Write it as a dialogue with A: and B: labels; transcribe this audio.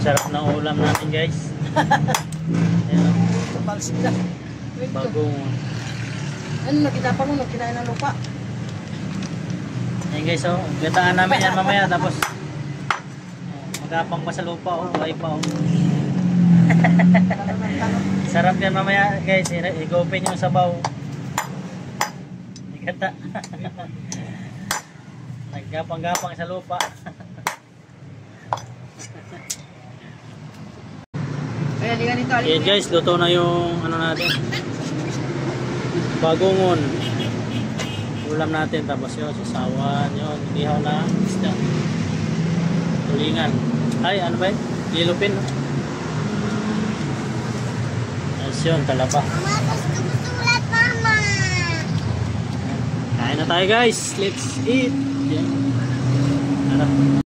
A: Sarap ng ulam natin guys. Ayan o.
B: Balsida.
A: Bagong.
B: Ano nakita pa nung kinain ng lupa?
A: Ayan guys o. Gataan namin yan mamaya tapos magapang pa sa lupa o. Buhay pa o. Sarap yan mamaya guys. Igopin yung sabaw. Gata. Naggapang-gapang sa lupa.
B: Kaya di ganito.
A: Okay guys, luto na yung ano natin. Bagongon. Ulam natin tapos yun, sasawan, yun, ihaw na isda. Tulingan. Ay, ano ba yun? Lilupin. No? Ayos yun, talaba.
C: Mama, gusto ko sulat, Mama.
A: Kain na tayo guys. Let's eat. Yan. Ano?